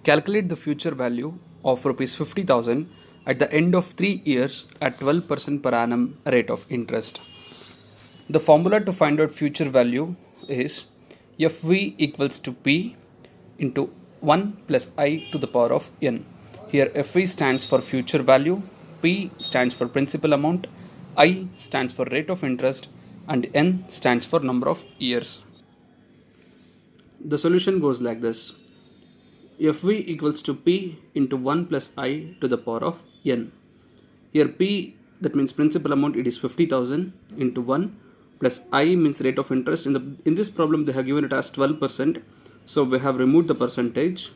Calculate the future value of rupees 50,000 at the end of 3 years at 12% per annum rate of interest. The formula to find out future value is Fv equals to P into 1 plus I to the power of n. Here Fv stands for future value, P stands for principal amount, I stands for rate of interest, and n stands for number of years. The solution goes like this. Fv equals to P into 1 plus I to the power of n. Here P, that means principal amount, it is 50,000 into 1 plus I means rate of interest. In this problem they have given it as 12%, so we have removed the percentage.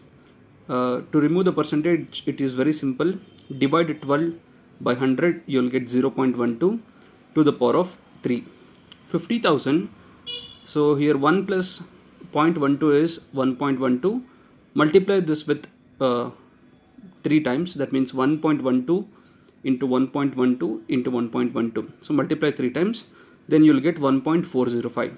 To remove the percentage, it is very simple. Divide 12 by 100, you will get 0.12 to the power of 3. 50,000, so here 1 plus 0.12 is 1.12. Multiply this with 3 times, that means 1.12 into 1.12 into 1.12. So multiply 3 times, then you will get 1.405.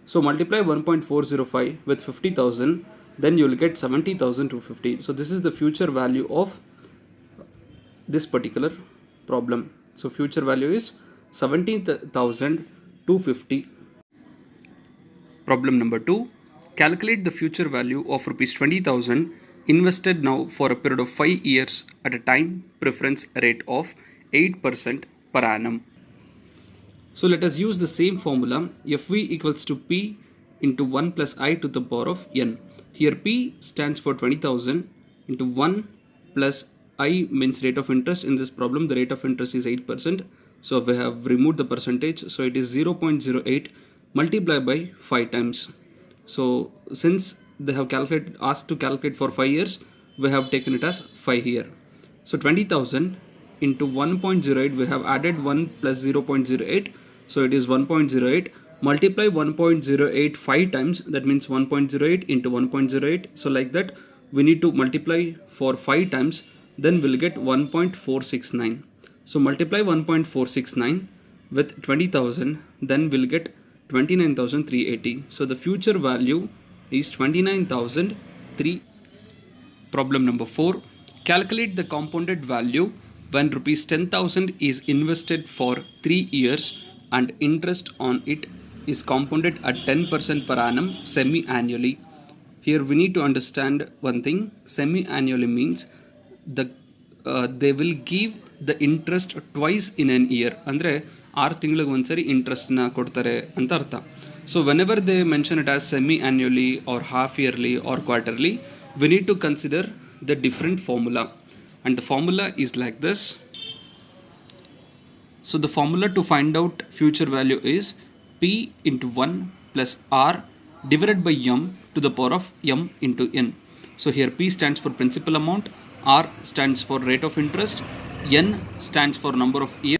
So multiply 1.405 with 50,000, then you will get 70,250. So this is the future value of this particular problem. So future value is 70,250. Problem number 2. Calculate the future value of rupees 20,000 invested now for a period of 5 years at a time preference rate of 8% per annum. So let us use the same formula. Fv equals to P into 1 plus I to the power of n. Here P stands for 20,000 into 1 plus I means rate of interest. In this problem the rate of interest is 8%. So we have removed the percentage. So it is 0.08 multiplied by 5 times. So since they have asked to calculate for 5 years, we have taken it as 5 here. So 20,000 into 1.08, we have added 1 plus 0.08, so it is 1.08. Multiply 1.08 5 times, that means 1.08 into 1.08. So like that we need to multiply for 5 times, then we'll get 1.469. So multiply 1.469 with 20,000, then we'll get 29,380. So the future value is 29,003. Problem number 4. Calculate the compounded value when rupees 10,000 is invested for 3 years and interest on it is compounded at 10% per annum semi-annually. Here we need to understand one thing. Semi-annually means they will give the interest twice in an year. Andre 6 ತಿಂಗಳಿಗೆ ಒಂದ್ಸರಿ ಇಂಟ್ರೆಸ್ಟ್ನ ಕೊಡ್ತಾರೆ ಅಂತ ಅರ್ಥ. So whenever they mention it as semi annually or half yearly or quarterly, we need to consider the different formula, and the formula is like this. So the formula to find out future value is P into 1 plus R divided by M to the power of M into N. So here P stands for principal amount, R stands for rate of interest, N stands for number of years,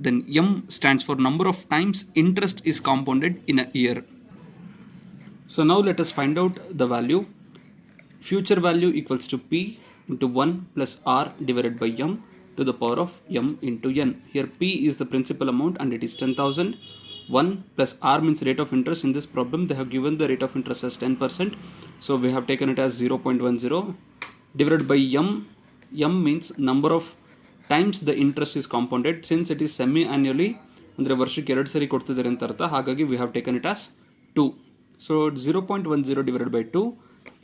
then M stands for number of times interest is compounded in a year. So now let us find out the value. Future value equals to P into 1 plus R divided by M to the power of M into N. Here P is the principal amount and it is 10,000. 1 plus R means rate of interest. In this problem they have given the rate of interest as 10%. So we have taken it as 0.10 divided by M. M means number of times the interest is compounded. Since it is semi-annually, ಅಂದರೆ ವರ್ಷಕ್ಕೆ 2 ಸರಿ ಕೊಡ್ತಿದ್ದಾರೆ ಅಂತ ಅರ್ಥ, ಹಾಗಾಗಿ we have taken it as 2. So 0.10 divided by 2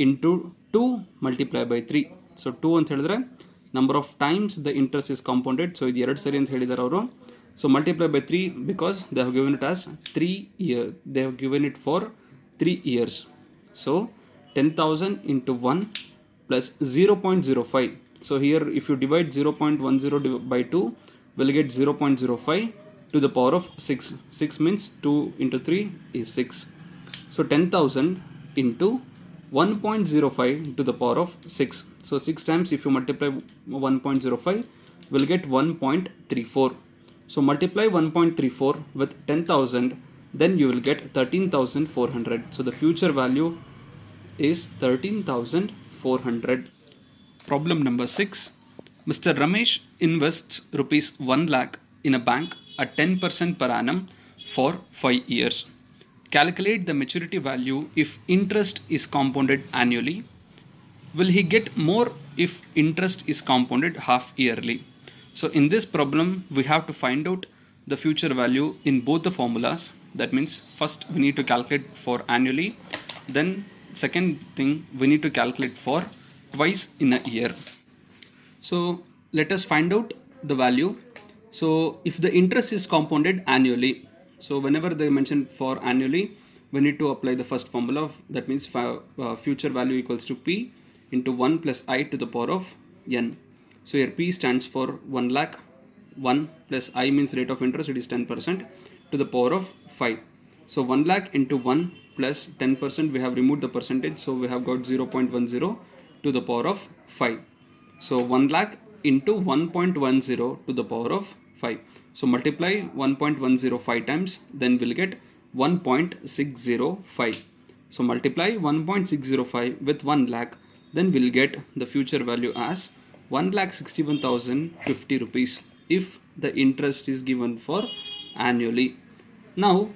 into 2 multiplied by 3. So 2 ಅಂತ ಹೇಳಿದ್ರೆ number of times the interest is compounded. So ಇದು 2 ಸರಿ ಅಂತ ಹೇಳಿದ್ದಾರೆ ಅವರು. So multiply by 3 because they have given it as 3 years. They have given it for 3 years. So 10,000 into 1 plus 0.05. So here if you divide 0.10 by 2, we'll get 0.05 to the power of 6. 6 means 2 into 3 is 6. So 10,000 into 1.05 to the power of 6. So 6 times if you multiply 1.05, we'll get 1.34. So multiply 1.34 with 10,000, then you will get 13,400. So the future value is 13,400. Problem number 6. Mr. Ramesh invests rupees 1 lakh in a bank at 10% per annum for 5 years. Calculate the maturity value if interest is compounded annually. will he get more if interest is compounded half yearly? So in this problem we have to find out the future value in both the formulas. That means first we need to calculate for annually, then second thing we need to calculate for twice in a year. So let us find out the value. So if the interest is compounded annually, so whenever they mention for annually, we need to apply the first formula of, that means future value equals to P into 1 plus I to the power of n. So here P stands for 1 lakh, 1 plus I means rate of interest, it is 10% to the power of 5. So 1 lakh into 1 plus 10%, we have removed the percentage, so we have got 0.10 to the power of 5. So 1 lakh into 1.10 to the power of 5. So multiply 1.105 times, then we'll get 1.605. So multiply 1.605 with 1 lakh, then we'll get the future value as 1,61,050 rupees if the interest is given for annually. Now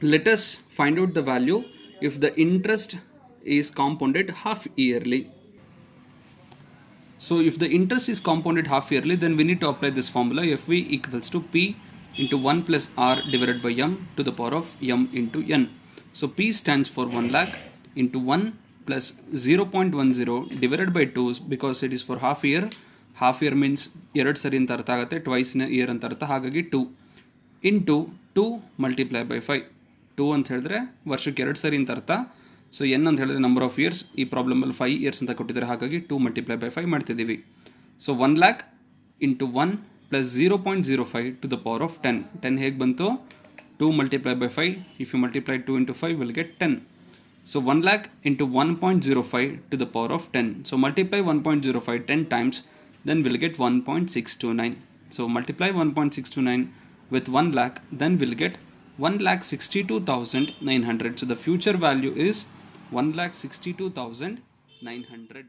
let us find out the value if the interest is compounded half yearly. So if the interest is compounded half yearly, then we need to apply this formula FV equals to P into 1 plus R divided by M to the power of M into N. So P stands for 1 lakh into 1 plus 0.10 divided by 2, because it is for half year. Half year means ಎರಡು ಸರಿ ಅಂತ ಅರ್ಥ ಆಗುತ್ತೆ, twice in a year ಅಂತ ಅರ್ಥ, ಹಾಗಾಗಿ 2 into 2 multiply by 5. 2 ಅಂತ ಹೇಳಿದ್ರೆ ವರ್ಷಕ್ಕೆ ಎರಡು ಸರಿ ಅಂತ ಅರ್ಥ. ಸೊ n ಅಂತ ಹೇಳಿದ್ರೆ ನಂಬರ್ ಆಫ್ ಇಯರ್ಸ್, ಈ ಪ್ರಾಬ್ಲಮಲ್ಲಿ 5 years ಅಂತ ಕೊಟ್ಟಿದ್ದಾರೆ, ಹಾಗಾಗಿ 2 multiply by 5 ಮಾಡ್ತಿದ್ದೀವಿ. So 1 lakh into 1 plus 0.05 to the power of 10. 10 ಹೇಗೆ ಬಂತು? 2 multiply by 5. If you multiply 2 into 5, we'll get 10. So 1 lakh into 1.05 to the power of 10. So multiply 1.05 10 times, then we'll get 1.629. So multiply 1.629 with 1 lakh, then we'll get 1,62,900. So the future value is 1,62,900.